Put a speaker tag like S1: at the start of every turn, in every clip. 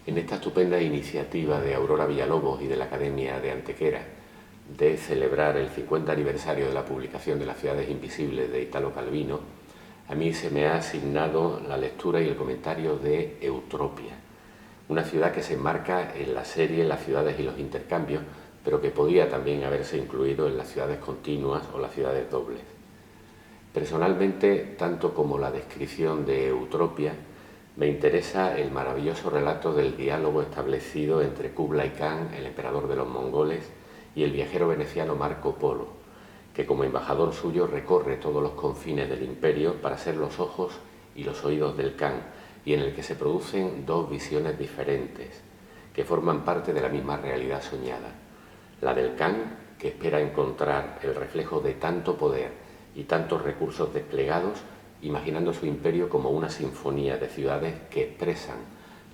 S1: En esta estupenda iniciativa de Aurora Villalobos y de la Academia de Antequera de celebrar el 50 aniversario de la publicación de Las ciudades invisibles de Italo Calvino, a mí se me ha asignado la lectura y el comentario de Eutropia, una ciudad que se enmarca en la serie Las ciudades y los intercambios, pero que podía también haberse incluido en las ciudades continuas o las ciudades dobles. Personalmente, tanto como la descripción de Eutropia, me interesa el maravilloso relato del diálogo establecido entre Kublai Khan, el emperador de los mongoles, y el viajero veneciano Marco Polo, que como embajador suyo recorre todos los confines del imperio para ser los ojos y los oídos del Khan, y en el que se producen dos visiones diferentes, que forman parte de la misma realidad soñada. La del Khan, que espera encontrar el reflejo de tanto poder y tantos recursos desplegados, imaginando su imperio como una sinfonía de ciudades que expresan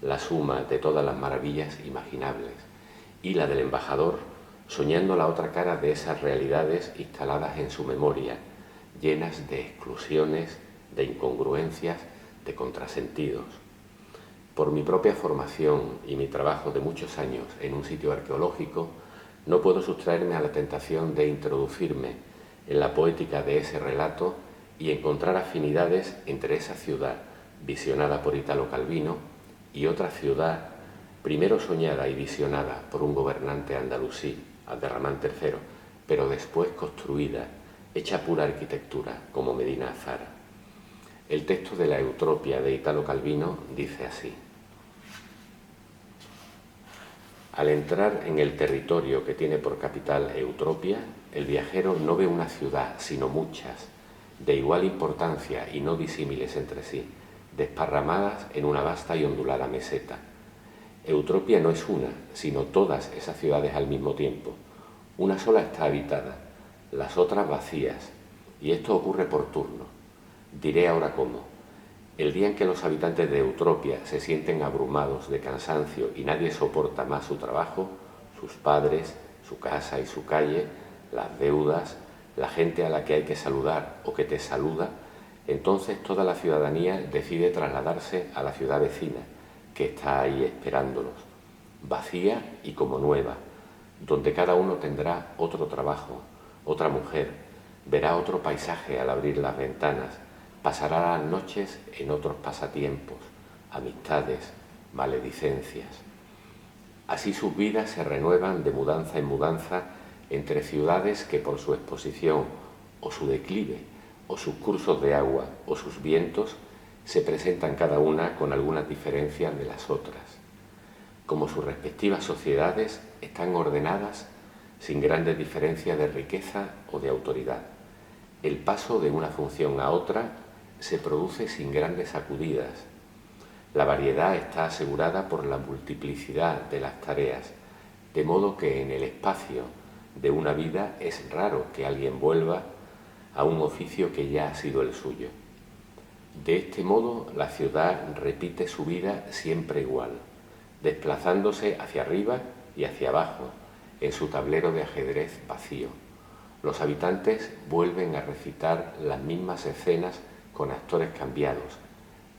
S1: la suma de todas las maravillas imaginables, y la del embajador, soñando la otra cara de esas realidades instaladas en su memoria, llenas de exclusiones, de incongruencias, de contrasentidos. Por mi propia formación y mi trabajo de muchos años en un sitio arqueológico, no puedo sustraerme a la tentación de introducirme en la poética de ese relato y encontrar afinidades entre esa ciudad visionada por Italo Calvino y otra ciudad primero soñada y visionada por un gobernante andalusí, Abderramán III, pero después construida, hecha pura arquitectura, como Medina Azara. El texto de la Eutropia de Italo Calvino dice así: al entrar en el territorio que tiene por capital Eutropia, el viajero no ve una ciudad, sino muchas, de igual importancia y no disímiles entre sí, desparramadas en una vasta y ondulada meseta. Eutropia no es una, sino todas esas ciudades al mismo tiempo. Una sola está habitada, las otras vacías, y esto ocurre por turno. Diré ahora cómo. El día en que los habitantes de Eutropia se sienten abrumados de cansancio y nadie soporta más su trabajo, sus padres, su casa y su calle, las deudas, la gente a la que hay que saludar o que te saluda, entonces toda la ciudadanía decide trasladarse a la ciudad vecina, que está ahí esperándolos, vacía y como nueva, donde cada uno tendrá otro trabajo, otra mujer, verá otro paisaje al abrir las ventanas, pasará las noches en otros pasatiempos, amistades, maledicencias. Así sus vidas se renuevan de mudanza en mudanza entre ciudades que por su exposición o su declive o sus cursos de agua o sus vientos se presentan cada una con algunas diferencias de las otras. Como sus respectivas sociedades están ordenadas sin grandes diferencias de riqueza o de autoridad. El paso de una función a otra se produce sin grandes sacudidas. La variedad está asegurada por la multiplicidad de las tareas, de modo que en el espacio de una vida es raro que alguien vuelva a un oficio que ya ha sido el suyo. De este modo, la ciudad repite su vida siempre igual, desplazándose hacia arriba y hacia abajo en su tablero de ajedrez vacío. Los habitantes vuelven a recitar las mismas escenas con actores cambiados,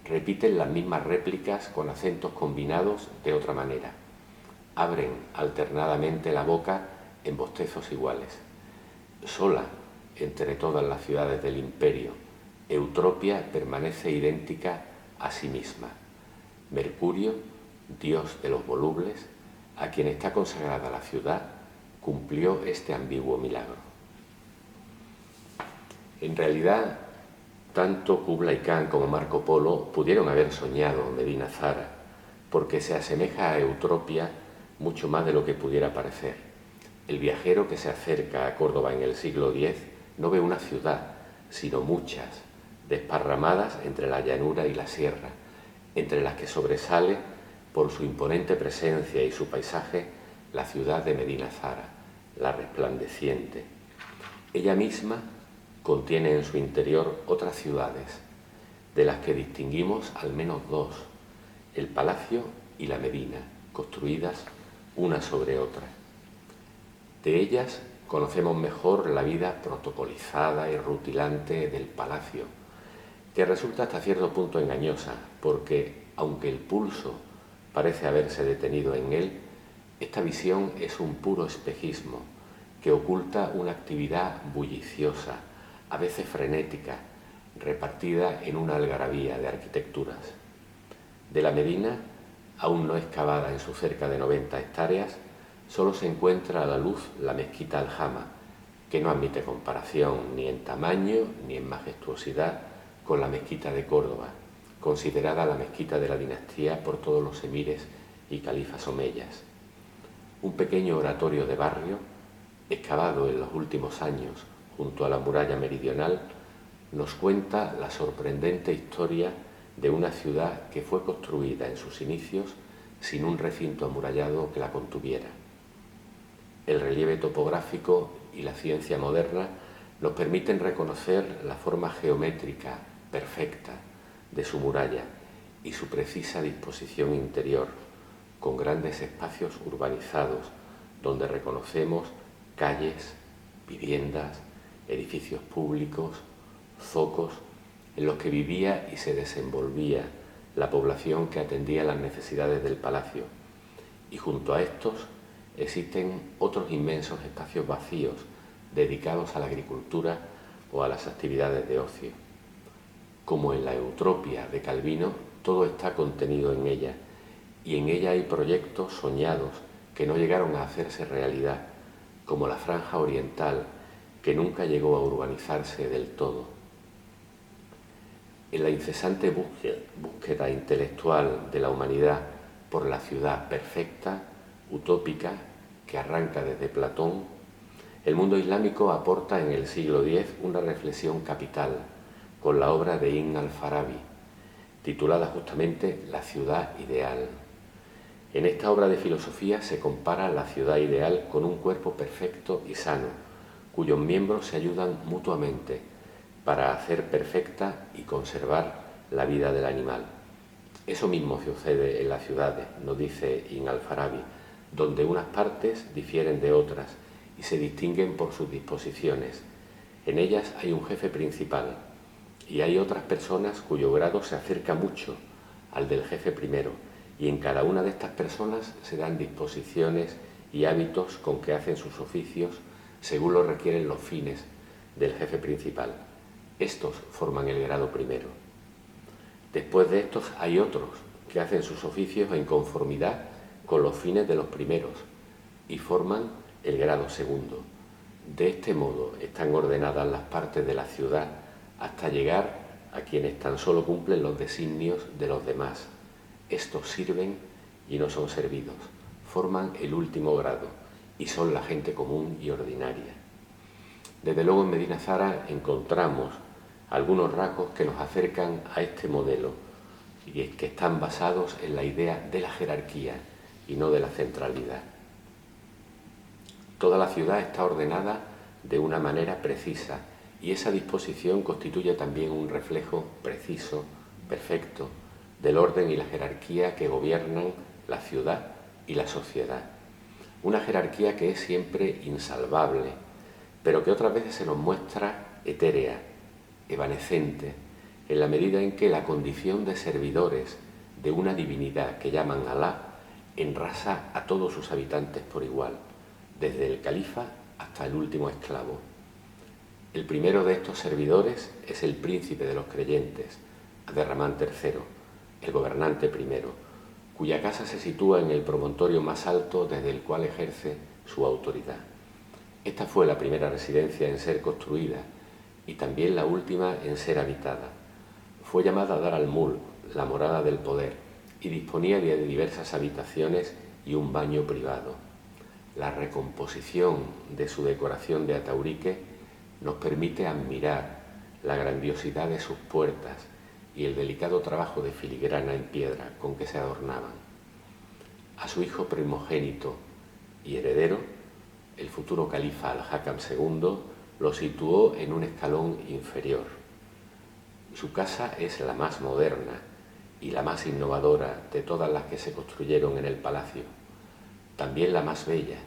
S1: repiten las mismas réplicas con acentos combinados de otra manera, abren alternadamente la boca en bostezos iguales. Sola entre todas las ciudades del imperio, Eutropia permanece idéntica a sí misma. Mercurio, dios de los volubles, a quien está consagrada la ciudad, cumplió este ambiguo milagro. En realidad, tanto Kublai Khan como Marco Polo pudieron haber soñado Medina Azara, porque se asemeja a Eutropia mucho más de lo que pudiera parecer. El viajero que se acerca a Córdoba en el siglo X no ve una ciudad, sino muchas, desparramadas entre la llanura y la sierra, entre las que sobresale, por su imponente presencia y su paisaje, la ciudad de Medina Azara, la resplandeciente. Ella misma contiene en su interior otras ciudades, de las que distinguimos al menos dos, el Palacio y la Medina, construidas una sobre otra. De ellas conocemos mejor la vida protocolizada y rutilante del Palacio, que resulta hasta cierto punto engañosa, porque, aunque el pulso parece haberse detenido en él, esta visión es un puro espejismo que oculta una actividad bulliciosa, a veces frenética, repartida en una algarabía de arquitecturas. De la Medina, aún no excavada en sus cerca de 90 hectáreas, solo se encuentra a la luz la mezquita Aljama, que no admite comparación ni en tamaño ni en majestuosidad con la mezquita de Córdoba, considerada la mezquita de la dinastía por todos los emires y califas omeyas. Un pequeño oratorio de barrio, excavado en los últimos años junto a la muralla meridional, nos cuenta la sorprendente historia de una ciudad que fue construida en sus inicios sin un recinto amurallado que la contuviera. El relieve topográfico y la ciencia moderna nos permiten reconocer la forma geométrica perfecta de su muralla y su precisa disposición interior, con grandes espacios urbanizados donde reconocemos calles, viviendas, edificios públicos, zocos en los que vivía y se desenvolvía la población que atendía las necesidades del palacio, y junto a estos existen otros inmensos espacios vacíos dedicados a la agricultura o a las actividades de ocio. Como en la Eutropia de Calvino, todo está contenido en ella, y en ella hay proyectos soñados que no llegaron a hacerse realidad, como la Franja Oriental, que nunca llegó a urbanizarse del todo. En la incesante búsqueda intelectual de la humanidad por la ciudad perfecta, utópica, que arranca desde Platón, el mundo islámico aporta en el siglo X una reflexión capital con la obra de Ibn al-Farabi, titulada justamente La ciudad ideal. En esta obra de filosofía se compara la ciudad ideal con un cuerpo perfecto y sano, cuyos miembros se ayudan mutuamente para hacer perfecta y conservar la vida del animal. Eso mismo sucede en las ciudades, nos dice Ibn al-Farabi, donde unas partes difieren de otras y se distinguen por sus disposiciones. En ellas hay un jefe principal y hay otras personas cuyo grado se acerca mucho al del jefe primero, y en cada una de estas personas se dan disposiciones y hábitos con que hacen sus oficios según lo requieren los fines del jefe principal. Estos forman el grado primero. Después de estos hay otros que hacen sus oficios en conformidad con los fines de los primeros y forman el grado segundo. De este modo están ordenadas las partes de la ciudad hasta llegar a quienes tan solo cumplen los designios de los demás. Estos sirven y no son servidos, forman el último grado y son la gente común y ordinaria. Desde luego en Medina Zara encontramos algunos rasgos que nos acercan a este modelo y que están basados en la idea de la jerarquía y no de la centralidad. Toda la ciudad está ordenada de una manera precisa y esa disposición constituye también un reflejo preciso, perfecto, del orden y la jerarquía que gobiernan la ciudad y la sociedad. Una jerarquía que es siempre insalvable, pero que otras veces se nos muestra etérea, evanescente, en la medida en que la condición de servidores de una divinidad que llaman Alá enrasa a todos sus habitantes por igual, desde el califa hasta el último esclavo. El primero de estos servidores es el príncipe de los creyentes, Abderramán III, el gobernante primero, cuya casa se sitúa en el promontorio más alto desde el cual ejerce su autoridad. Esta fue la primera residencia en ser construida y también la última en ser habitada. Fue llamada Dar al-Mulk, la morada del poder, y disponía de diversas habitaciones y un baño privado. La recomposición de su decoración de ataurique nos permite admirar la grandiosidad de sus puertas y el delicado trabajo de filigrana en piedra con que se adornaban. A su hijo primogénito y heredero, el futuro califa Al-Hakam II, lo situó en un escalón inferior. Su casa es la más moderna y la más innovadora de todas las que se construyeron en el palacio, también la más bella,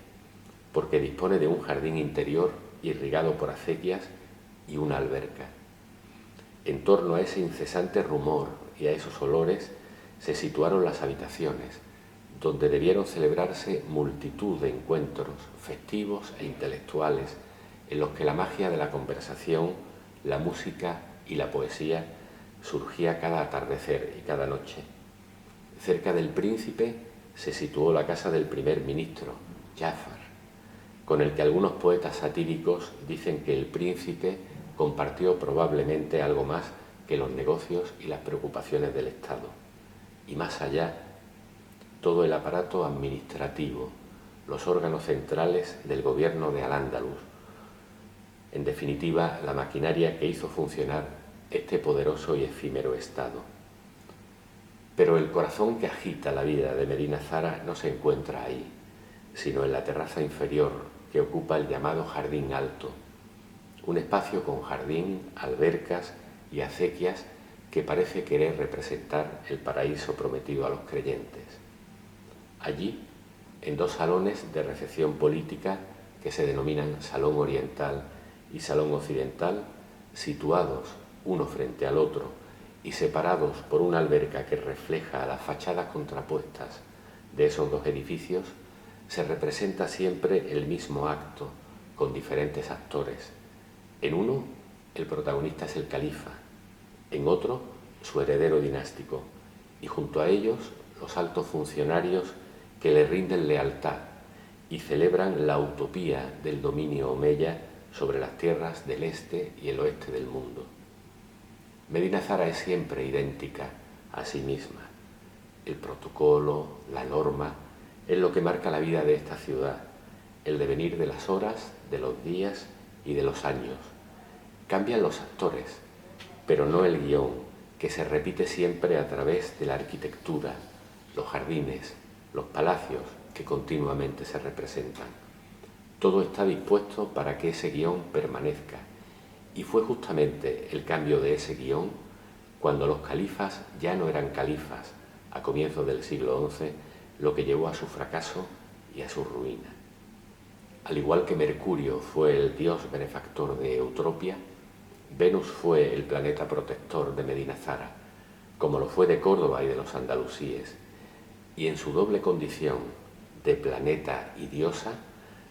S1: porque dispone de un jardín interior irrigado por acequias y una alberca. En torno a ese incesante rumor y a esos olores se situaron las habitaciones, donde debieron celebrarse multitud de encuentros festivos e intelectuales en los que la magia de la conversación, la música y la poesía surgía cada atardecer y cada noche. Cerca del príncipe se situó la casa del primer ministro, Jafar, con el que algunos poetas satíricos dicen que el príncipe compartió probablemente algo más que los negocios y las preocupaciones del Estado. Y más allá, todo el aparato administrativo, los órganos centrales del gobierno de Al-Ándalus, en definitiva, la maquinaria que hizo funcionar este poderoso y efímero Estado. Pero el corazón que agita la vida de Medina Zara no se encuentra ahí, sino en la terraza inferior que ocupa el llamado Jardín Alto, un espacio con jardín, albercas y acequias que parece querer representar el paraíso prometido a los creyentes. Allí, en dos salones de recepción política que se denominan Salón Oriental y Salón Occidental, situados uno frente al otro y separados por una alberca que refleja las fachadas contrapuestas de esos dos edificios, se representa siempre el mismo acto con diferentes actores. En uno, el protagonista es el califa, en otro, su heredero dinástico, y junto a ellos, los altos funcionarios que le rinden lealtad y celebran la utopía del dominio omeya sobre las tierras del este y el oeste del mundo. Medina Zara es siempre idéntica a sí misma. El protocolo, la norma, es lo que marca la vida de esta ciudad, el devenir de las horas, de los días y de los años. Cambian los actores, pero no el guión, que se repite siempre a través de la arquitectura, los jardines, los palacios que continuamente se representan. Todo está dispuesto para que ese guión permanezca, y fue justamente el cambio de ese guión cuando los califas ya no eran califas a comienzos del siglo XI lo que llevó a su fracaso y a su ruina. Al igual que Mercurio fue el dios benefactor de Eutropia, Venus fue el planeta protector de Medina Zara, como lo fue de Córdoba y de los andalusíes, y en su doble condición de planeta y diosa,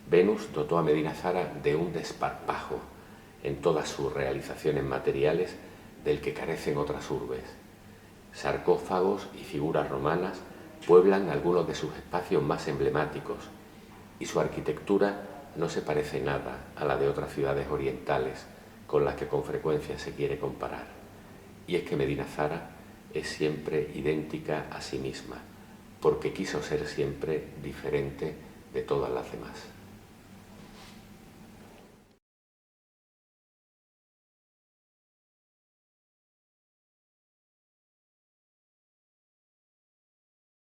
S1: Venus dotó a Medina Zara de un desparpajo en todas sus realizaciones materiales del que carecen otras urbes. Sarcófagos y figuras romanas pueblan algunos de sus espacios más emblemáticos, y su arquitectura no se parece nada a la de otras ciudades orientales con las que con frecuencia se quiere comparar. Y es que Medina Zara es siempre idéntica a sí misma, porque quiso ser siempre diferente de todas las demás.